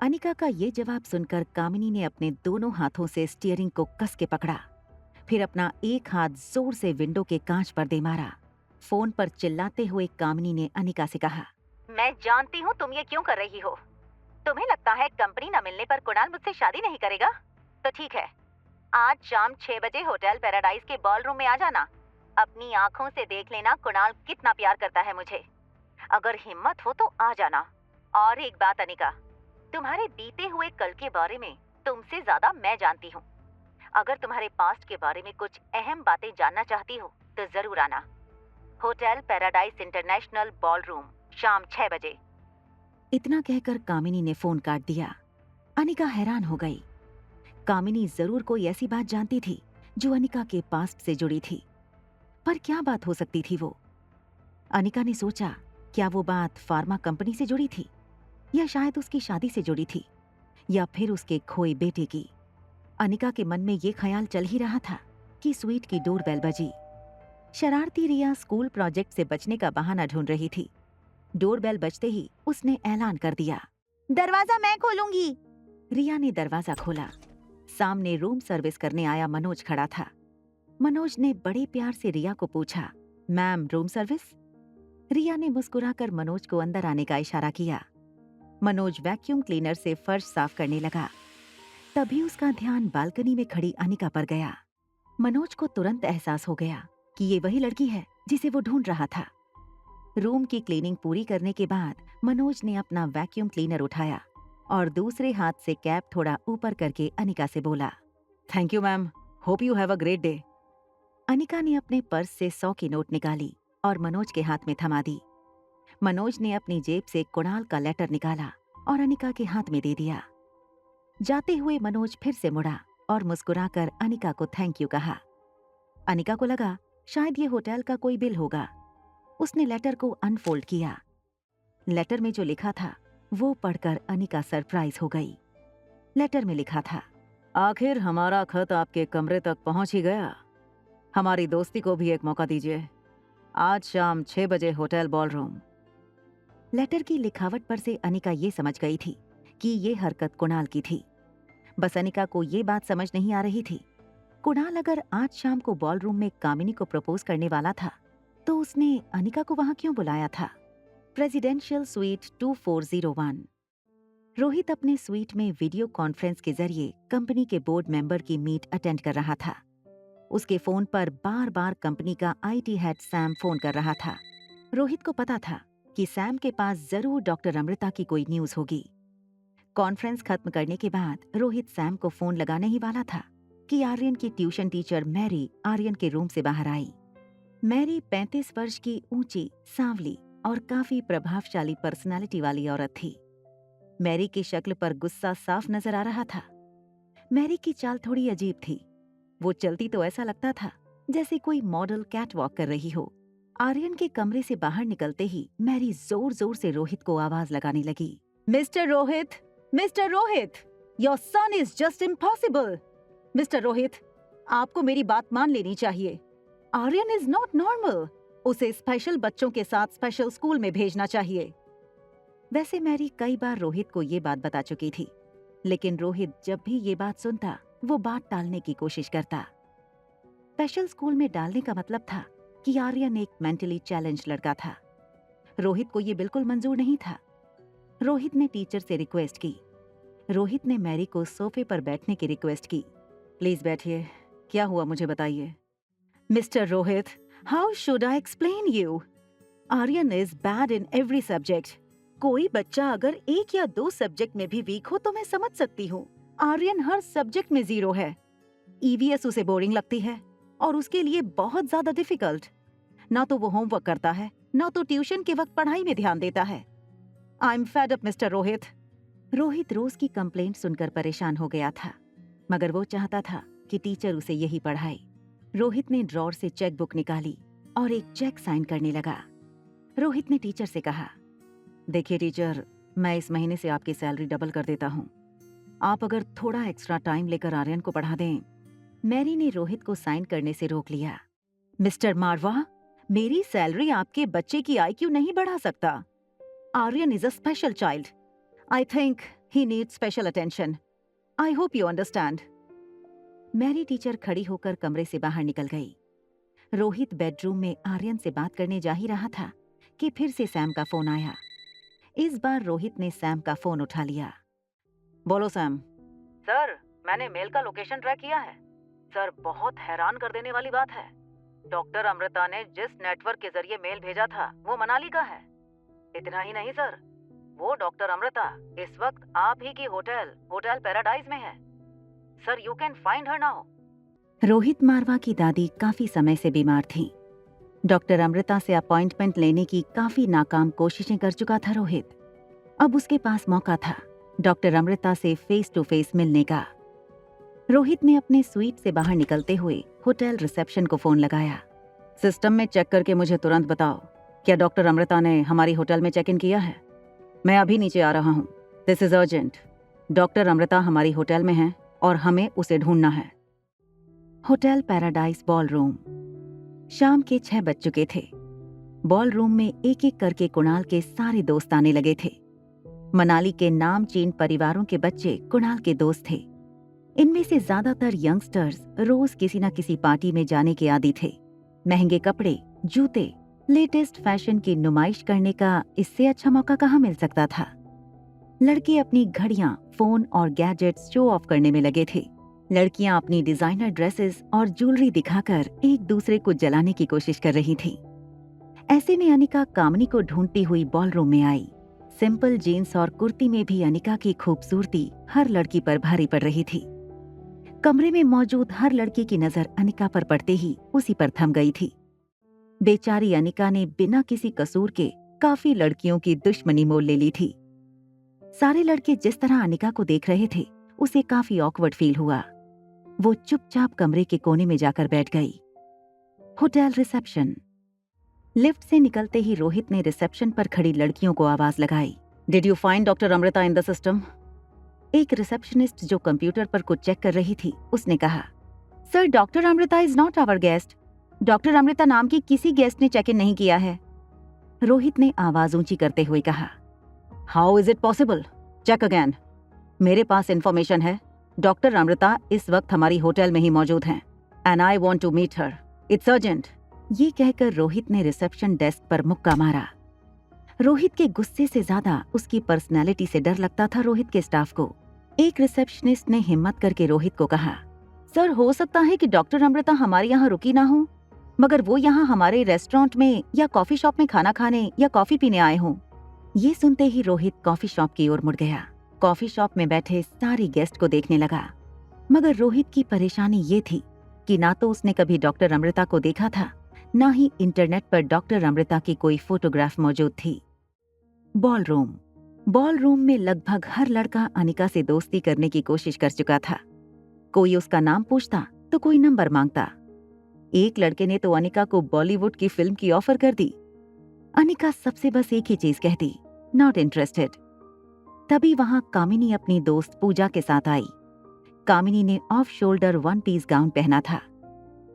अनिका का ये जवाब सुनकर कामिनी ने अपने दोनों हाथों से स्टीयरिंग को कस के पकड़ा, फिर अपना एक हाथ जोर से विंडो के कांच पर दे मारा। फोन पर चिल्लाते हुए कामिनी ने अनिका से कहा, मैं जानती हूँ तुम ये क्यों कर रही हो। तुम्हें लगता है कंपनी न मिलने पर कुणाल मुझसे शादी नहीं करेगा? तो ठीक है, आज शाम 6 बजे होटल पैराडाइज के बॉलरूम में आ जाना। अपनी आंखों से देख लेना कुणाल कितना प्यार करता है मुझे। अगर हिम्मत हो तो आ जाना। और एक बात अनिका, तुम्हारे बीते हुए कल के बारे में तुमसे ज्यादा मैं जानती हूँ। अगर तुम्हारे पास्ट के बारे में कुछ अहम बातें जानना चाहती हो तो जरूर आना। होटल पैराडाइज इंटरनेशनल बॉलरूम, शाम 6 बजे। इतना कहकर कामिनी ने फोन काट दिया। अनिका हैरान हो गई। कामिनी जरूर कोई ऐसी बात जानती थी जो अनिका के पास्ट से जुड़ी थी, पर क्या बात हो सकती थी वो? अनिका ने सोचा, क्या वो बात फार्मा कंपनी से जुड़ी थी, या शायद उसकी शादी से जुड़ी थी, या फिर उसके खोए बेटे की। अनिका के मन में ये ख्याल चल ही रहा था कि स्वीट की डोरबेल बजी। शरारती रिया स्कूल प्रोजेक्ट से बचने का बहाना ढूंढ रही थी। डोरबेल बजते ही उसने ऐलान कर दिया, दरवाजा मैं खोलूंगी। रिया ने दरवाजा खोला। सामने रूम सर्विस करने आया मनोज खड़ा था। मनोज ने बड़े प्यार से रिया को पूछा, मैम रूम सर्विस? रिया ने मुस्कुराकर मनोज को अंदर आने का इशारा किया। मनोज वैक्यूम क्लीनर से फर्श साफ करने लगा। तभी उसका ध्यान बालकनी में खड़ी अनिका पर गया। मनोज को तुरंत एहसास हो गया कि ये वही लड़की है जिसे वो ढूंढ रहा था। रूम की क्लीनिंग पूरी करने के बाद मनोज ने अपना वैक्यूम क्लीनर उठाया और दूसरे हाथ से कैप थोड़ा ऊपर करके अनिका से बोला, thank you ma'am, hope you have a great day. Anika ने अपने पर्स से 100 की नोट निकाली और मनोज के हाथ में थमा दी। मनोज ने अपनी जेब से कुणाल का लेटर निकाला और अनिका के हाथ में दे दिया। जाते हुए मनोज फिर से मुड़ा और मुस्कुराकर अनिका को थैंक यू कहा। अनिका को लगा शायद ये होटल का कोई बिल होगा। उसने लेटर को अनफोल्ड किया। लेटर में जो लिखा था वो पढ़कर अनिका सरप्राइज हो गई। लेटर में लिखा था, आखिर हमारा खत आपके कमरे तक पहुंच ही गया। हमारी दोस्ती को भी एक मौका दीजिए। आज शाम 6 बजे होटल बॉलरूम। लेटर की लिखावट पर से अनिका ये समझ गई थी कि ये हरकत कुणाल की थी। बस अनिका को ये बात समझ नहीं आ रही थी, कुणाल अगर आज शाम को बॉलरूम में कामिनी को प्रपोज करने वाला था तो उसने अनिका को वहां क्यों बुलाया था? Presidential suite 2401। रोहित अपने स्वीट में वीडियो कॉन्फ्रेंस के जरिए कंपनी के बोर्ड मेंबर की मीट अटेंड कर रहा था। उसके फोन पर बार बार कंपनी का आईटी हेड सैम फोन कर रहा था। रोहित को पता था कि सैम के पास जरूर डॉक्टर अमृता की कोई न्यूज होगी। कॉन्फ्रेंस खत्म करने के बाद रोहित सैम को फोन लगाने ही वाला था कि आर्यन की ट्यूशन टीचर मैरी आर्यन के रूम से बाहर आई। मैरी 35 वर्ष की ऊंची, सांवली और काफी प्रभावशाली पर्सनालिटी वाली औरत थी। मैरी की शक्ल पर गुस्सा साफ नजर आ रहा था। मैरी की चाल थोड़ी अजीब थी। वो चलती तो ऐसा लगता था जैसे कोई मॉडल कैट वॉक कर रही हो। आर्यन के कमरे से बाहर निकलते ही मैरी जोर जोर से रोहित को आवाज लगाने लगी, Mister Rohit, Mister Rohit, your son is just impossible. Mister Rohit, आपको मेरी बात मान लेनी चाहिए। Aryan is not normal. उसे स्पेशल बच्चों के साथ स्पेशल स्कूल में भेजना चाहिए। वैसे मैरी कई बार रोहित को ये बात बता चुकी थी, लेकिन रोहित जब भी ये बात सुनता वो बात टालने की कोशिश करता। स्पेशल स्कूल में डालने का मतलब था कि आर्यन एक मेंटली चैलेंज लड़का था। रोहित को ये बिल्कुल मंजूर नहीं था। रोहित ने टीचर से रिक्वेस्ट की। रोहित ने मैरी को सोफे पर बैठने की रिक्वेस्ट की। प्लीज बैठिए, क्या हुआ मुझे बताइए। Mister Rohit, how should I explain you? Aryan is bad in every subject. कोई बच्चा अगर 1 या 2 सब्जेक्ट में भी वीक हो तो मैं समझ सकती हूँ। आर्यन हर सब्जेक्ट में 0 है। ईवीएस उसे बोरिंग लगती है और उसके लिए बहुत ज्यादा डिफिकल्ट। ना तो वो होमवर्क करता है, ना तो ट्यूशन के वक्त पढ़ाई में ध्यान देता है। I am fed up mister Rohit. Rohit रोज की कंप्लेंट सुनकर परेशान हो गया था, मगर वो चाहता था कि टीचर उसे यही पढ़ाए। रोहित ने ड्रॉर से चेक बुक निकाली और एक चेक साइन करने लगा। रोहित ने टीचर से कहा, देखिए टीचर, मैं इस महीने से आपकी सैलरी डबल कर देता हूँ। आप अगर थोड़ा एक्स्ट्रा टाइम लेकर आर्यन को पढ़ा दें। मैरी ने रोहित को साइन करने से रोक लिया। मिस्टर मारवा, मेरी सैलरी आपके बच्चे की आईक्यू नहीं बढ़ा सकता। Aryan is a special child. I think he needs special attention. I hope you understand. Mary teacher खड़ी होकर कमरे से बाहर निकल गई। रोहित बेडरूम में आर्यन से बात करने जा ही रहा था कि फिर से सैम का फोन आया। इस बार रोहित ने सैम का फोन उठा लिया। बोलो सैम। सर, मैंने मेल का लोकेशन ट्रैक किया है। सर, बहुत हैरान कर देने वाली बात है। डॉक्टर अमृता ने जिस नेटवर्क के जरिए मेल भेजा था वो मनाली का है। इतना ही नहीं सर, वो डॉक्टर अमृता इस वक्त आप ही की होटल पैराडाइज में है। Sir, you can find her now. Rohit Marwah की दादी काफी समय से बीमार थी। डॉक्टर अमृता से अपॉइंटमेंट लेने की काफी नाकाम कोशिशें कर चुका था रोहित। अब उसके पास मौका था डॉक्टर अमृता से फेस टू फेस मिलने का। रोहित ने अपने स्वीट से बाहर निकलते हुए होटल रिसेप्शन को फोन लगाया। सिस्टम में चेक करके मुझे तुरंत बताओ, क्या डॉक्टर अमृता ने हमारी होटल में चेक इन किया है? मैं अभी नीचे आ रहा हूँ। This is urgent. Doctor Amrita हमारी होटल में है और हमें उसे ढूंढना है। Hotel paradise ball room. शाम के 6 बज चुके थे। बॉल रूम में एक एक करके कुणाल के सारे दोस्त आने लगे थे। मनाली के नामचीन परिवारों के बच्चे कुणाल के दोस्त थे। इनमें से ज्यादातर यंगस्टर्स रोज किसी न किसी पार्टी में जाने के आदी थे। महंगे कपड़े, जूते, लेटेस्ट फैशन की नुमाइश करने का इससे अच्छा मौका कहाँ मिल सकता था। लड़के अपनी घड़ियां, फोन और गैजेट्स शो ऑफ करने में लगे थे। लड़कियां अपनी डिजाइनर ड्रेसेस और ज्वेलरी दिखाकर एक दूसरे को जलाने की कोशिश कर रही थी। ऐसे में अनिका कामिनी को ढूंढती हुई बॉलरूम में आई। सिंपल जीन्स और कुर्ती में भी अनिका की खूबसूरती हर लड़की पर भारी पड़ रही थी। कमरे में मौजूद हर लड़की की नजर अनिका पर पड़ते ही उसी पर थम गई थी। बेचारी अनिका ने बिना किसी कसूर के काफी लड़कियों की दुश्मनी मोल ले ली थी। सारे लड़के जिस तरह अनिका को देख रहे थे उसे काफी ऑकवर्ड फील हुआ। वो चुपचाप कमरे के कोने में जाकर बैठ गई। Hotel reception. लिफ्ट से निकलते ही रोहित ने रिसेप्शन पर खड़ी लड़कियों को आवाज लगाई। Did you find doctor Amrita in the system? एक रिसेप्शनिस्ट जो कंप्यूटर पर कुछ चेक कर रही थी उसने कहा, sir, doctor Amrita is not our guest. Doctor Amrita नाम की किसी गेस्ट ने चेक इन नहीं किया है। रोहित ने आवाज ऊंची करते हुए कहा, how is it possible? Check again. मेरे पास इंफॉर्मेशन है, डॉक्टर अमृता इस वक्त हमारी होटल में ही मौजूद हैं and I want to meet her. It's urgent. ये कहकर रोहित ने रिसेप्शन डेस्क पर मुक्का मारा। रोहित के गुस्से से ज्यादा उसकी पर्सनैलिटी से डर लगता था रोहित के स्टाफ को। एक रिसेप्शनिस्ट ने हिम्मत करके रोहित को कहा, सर, हो सकता है कि डॉक्टर अमृता हमारे यहाँ रुकी ना हो, मगर वो यहाँ हमारे रेस्टोरेंट में या कॉफी शॉप में खाना खाने या कॉफी पीने आए हों। ये सुनते ही रोहित कॉफी शॉप की ओर मुड़ गया। कॉफी शॉप में बैठे सारी गेस्ट को देखने लगा, मगर रोहित की परेशानी ये थी कि ना तो उसने कभी डॉक्टर अमृता को देखा था, ना ही इंटरनेट पर डॉक्टर अमृता की कोई फोटोग्राफ मौजूद थी। बॉल रूम में लगभग हर लड़का अनिका से दोस्ती करने की कोशिश कर चुका था। कोई उसका नाम पूछता तो कोई नंबर मांगता। एक लड़के ने तो अनिका को बॉलीवुड की फिल्म की ऑफर कर दी। अनिका सबसे बस एक ही चीज कहती, नॉट इंटरेस्टेड। तभी वहां कामिनी अपनी दोस्त पूजा के साथ आई। कामिनी ने ऑफ शोल्डर 1 पीस गाउन पहना था।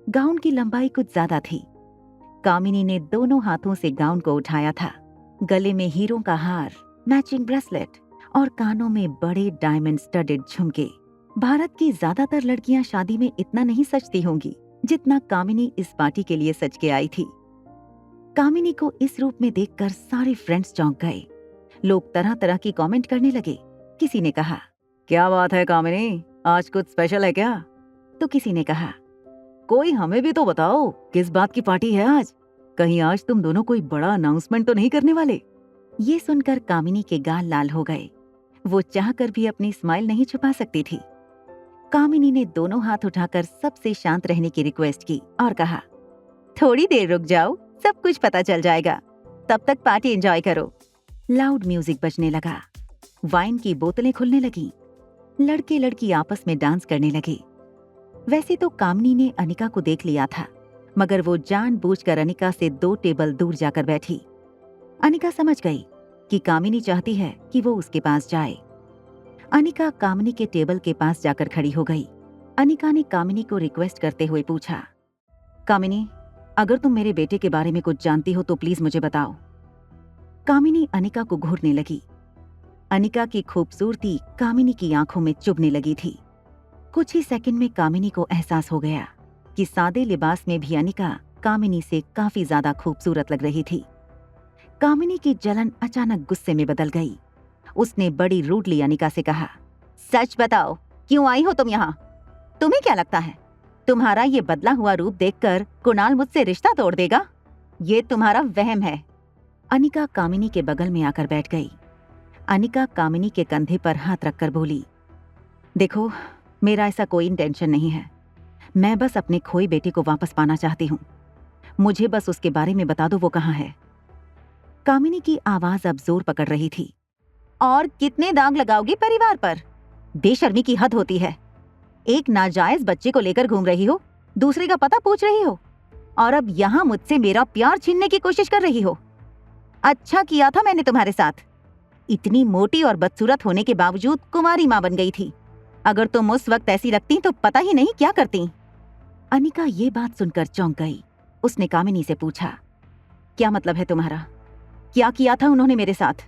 गाउन की लंबाई कुछ ज्यादा थी। कामिनी ने दोनों हाथों से गाउन को उठाया था। गले में हीरों का हार, मैचिंग ब्रेसलेट और कानों में बड़े डायमंड स्टडेड झुमके। भारत की ज्यादातर लड़कियां शादी में इतना नहीं सजती होंगी जितना कामिनी इस पार्टी के लिए सज के आई थी। कामिनी को इस रूप में देखकर सारे फ्रेंड्स चौंक गए। लोग तरह तरह की कमेंट करने लगे। किसी ने कहा, क्या बात है कामिनी, आज कुछ स्पेशल है क्या? तो किसी ने कहा, कोई हमें भी तो बताओ, किस बात की पार्टी है आज? कहीं आज तुम दोनों कोई बड़ा अनाउंसमेंट तो नहीं करने वाले? ये सुनकर कामिनी के गाल लाल हो गए। वो चाहकर भी अपनी स्माइल नहीं छुपा सकती थी। कामिनी ने दोनों हाथ उठाकर सबसे शांत रहने की रिक्वेस्ट की और कहा, थोड़ी देर रुक जाओ, सब कुछ पता चल जाएगा, तब तक पार्टी एंजॉय करो। लाउड म्यूजिक बजने लगा। वाइन की बोतलें खुलने लगी। लड़के लड़की आपस में डांस करने लगे। वैसे तो कामिनी ने अनिका को देख लिया था, मगर वो जानबूझकर अनिका से 2 टेबल दूर जाकर बैठी। अनिका समझ गई कि कामिनी चाहती है कि वो उसके पास जाए। अनिका कामिनी के टेबल के पास जाकर खड़ी हो गई। अनिका ने कामिनी को रिक्वेस्ट करते हुए पूछा, कामिनी, अगर तुम मेरे बेटे के बारे में कुछ जानती हो तो प्लीज मुझे बताओ। कामिनी अनिका को घूरने लगी। अनिका की खूबसूरती कामिनी की आंखों में चुभने लगी थी। कुछ ही सेकंड में कामिनी को एहसास हो गया कि सादे लिबास में भी अनिका कामिनी से काफी ज्यादा खूबसूरत लग रही थी। कामिनी की जलन अचानक गुस्से में बदल गई। उसने बड़ी रूडली अनिका से कहा, सच बताओ, क्यों आई हो तुम यहाँ? तुम्हें क्या लगता है तुम्हारा ये बदला हुआ रूप देखकर कुणाल मुझसे रिश्ता तोड़ देगा? ये तुम्हारा वहम है। अनिका कामिनी के बगल में आकर बैठ गई। अनिका कामिनी के कंधे पर हाथ रखकर बोली, देखो, मेरा ऐसा कोई इंटेंशन नहीं है। मैं बस अपने खोई बेटे को वापस पाना चाहती हूँ। मुझे बस उसके बारे में बता दो, वो कहाँ है। कामिनी की आवाज अब जोर पकड़ रही थी। और कितने दाग लगाओगी परिवार पर? बेशर्मी की हद होती है। एक नाजायज बच्चे को लेकर घूम रही हो, दूसरे का पता पूछ रही हो, और अब यहाँ मुझसे मेरा प्यार छीनने की कोशिश कर रही हो। अच्छा किया था मैंने तुम्हारे साथ। इतनी मोटी और बदसूरत होने के बावजूद कुंवारी मां बन गई थी। अगर तुम उस वक्त ऐसी लगती तो पता ही नहीं क्या करती। अनिका ये बात सुनकर चौंक गई। उसने कामिनी से पूछा, क्या मतलब है तुम्हारा? क्या किया था उन्होंने मेरे साथ?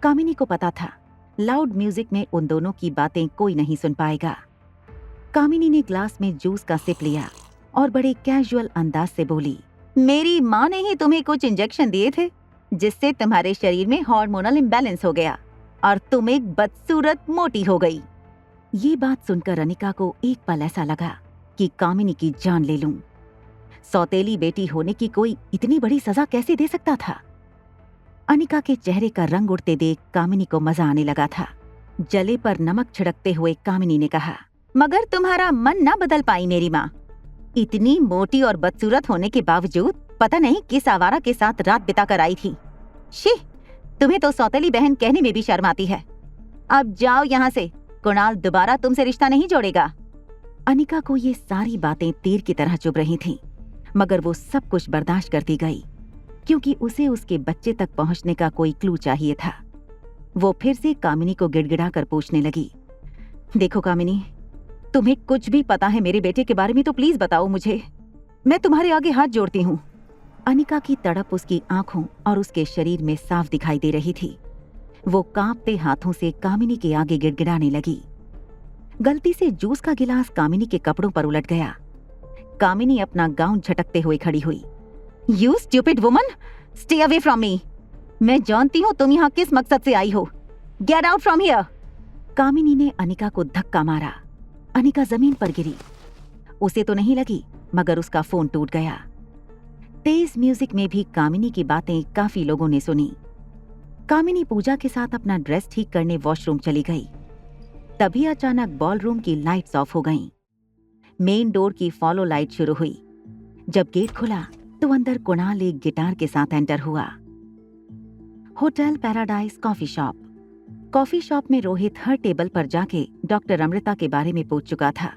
कामिनी को पता था लाउड म्यूजिक में उन दोनों की बातें कोई नहीं सुन पाएगा। कामिनी ने ग्लास में जूस का सिप लिया और बड़े कैजुअल अंदाज से बोली, मेरी माँ ने ही तुम्हें कुछ इंजेक्शन दिए थे जिससे तुम्हारे शरीर में हार्मोनल इम्बैलेंस हो गया और तुम एक बदसूरत मोटी हो गई। ये बात सुनकर अनिका को एक पल ऐसा लगा कि कामिनी की जान ले लूं। सौतेली बेटी होने की कोई इतनी बड़ी सजा कैसे दे सकता था? अनिका के चेहरे का रंग उड़ते देख कामिनी को मजा आने लगा था। जले पर नमक छिड़कते हुए कामिनी ने कहा, मगर तुम्हारा मन ना बदल पाई मेरी माँ। इतनी मोटी और बदसूरत होने के बावजूद पता नहीं किस आवारा के साथ रात बिताकर आई थी। शी, तुम्हें तो सौतेली बहन कहने में भी शर्म आती है। अब जाओ यहाँ से, कुणाल दोबारा तुमसे रिश्ता नहीं जोड़ेगा। अनिका को ये सारी बातें तीर की तरह चुभ रही थीं, मगर वो सब कुछ बर्दाश्त करती गई क्योंकि उसे उसके बच्चे तक पहुंचने का कोई क्लू चाहिए था। वो फिर से कामिनी को गिड़गिड़ाकर पूछने लगी, देखो कामिनी, तुम्हें कुछ भी पता है मेरे बेटे के बारे में तो प्लीज बताओ मुझे। मैं तुम्हारे आगे हाथ जोड़ती हूँ। अनिका की तड़प उसकी आंखों और उसके शरीर में साफ दिखाई दे रही थी। वो कांपते हाथों से कामिनी के आगे गिड़गिड़ाने लगी। गलती से जूस का गिलास कामिनी के कपड़ों पर उलट गया। कामिनी अपना गाउन झटकते हुए खड़ी हुई। You stupid woman, stay away from me. मैं जानती हूँ तुम यहाँ किस मकसद से आई हो। Get out from here. Kamini ने अनिका को धक्का मारा। अनिका जमीन पर गिरी। उसे तो नहीं लगी, मगर उसका फोन टूट गया। तेज म्यूजिक में भी कामिनी की बातें काफी लोगों ने सुनी। कामिनी पूजा के साथ अपना ड्रेस ठीक करने वॉशरूम चली गई। तभी अचानक बॉलरूम की लाइट्स ऑफ हो गईं। मेन डोर की फॉलो लाइट शुरू हुई। जब गेट खुला तो अंदर कुणाल एक गिटार के साथ एंटर हुआ। Hotel paradise coffee shop. Coffee shop में रोहित हर टेबल पर जाके डॉक्टर अमृता के बारे में पूछ चुका था,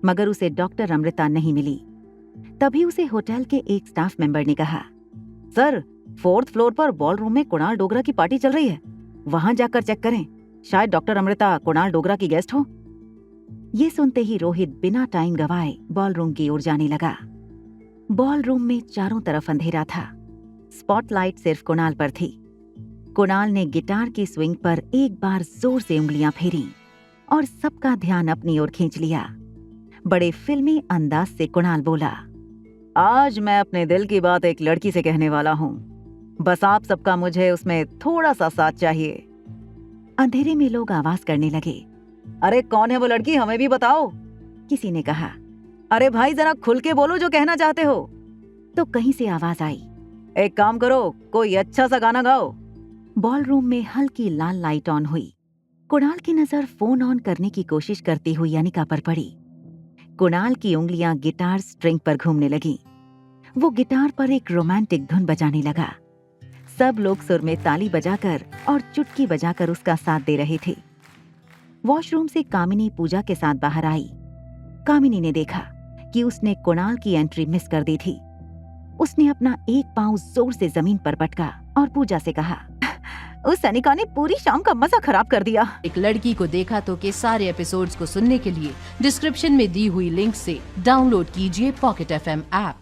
मगर उसे डॉक्टर अमृता नहीं मिली। तभी उसे होटल के एक स्टाफ मेंबर ने कहा, सर, 4th फ्लोर पर बॉलरूम में कुणाल डोगरा की पार्टी चल रही है, वहां जाकर चेक करें, शायद डॉक्टर अमृता कुणाल डोगरा की गेस्ट हो। ये सुनते ही रोहित बिना टाइम गवाए बॉलरूम की ओर जाने लगा। बॉलरूम में चारों तरफ अंधेरा था। स्पॉटलाइट सिर्फ कुणाल पर थी। कुणाल ने गिटार की स्विंग पर एक बार जोर से उंगलियां फेरी और सबका ध्यान अपनी ओर खींच लिया। बड़े फिल्मी अंदाज से कुणाल बोला, आज मैं अपने दिल की बात एक लड़की से कहने वाला हूँ, बस आप सबका मुझे उसमें थोड़ा सा साथ चाहिए। अंधेरे में लोग आवाज करने लगे, अरे कौन है वो लड़की, हमें भी बताओ। किसी ने कहा, अरे भाई जरा खुल के बोलो जो कहना चाहते हो। तो कहीं से आवाज आई, एक काम करो, कोई अच्छा सा गाना गाओ। बॉलरूम में हल्की लाल लाइट ऑन हुई। कुणाल की नजर फोन ऑन करने की कोशिश करती हुई अनिका पर पड़ी। कुणाल की उंगलियां गिटार स्ट्रिंग पर घूमने लगी। वो गिटार पर एक रोमांटिक धुन बजाने लगा। सब लोग सुर में ताली बजाकर और चुटकी बजाकर उसका साथ दे रहे थे। वॉशरूम से कामिनी पूजा के साथ बाहर आई। कामिनी ने देखा कि उसने कुणाल की एंट्री मिस कर दी थी। उसने अपना एक पांव जोर से जमीन पर पटका और पूजा से कहा, उस अनिका ने पूरी शाम का मजा खराब कर दिया। एक लड़की को देखा तो के सारे एपिसोड्स को सुनने के लिए डिस्क्रिप्शन में दी हुई लिंक से डाउनलोड कीजिए पॉकेट FM ऐप।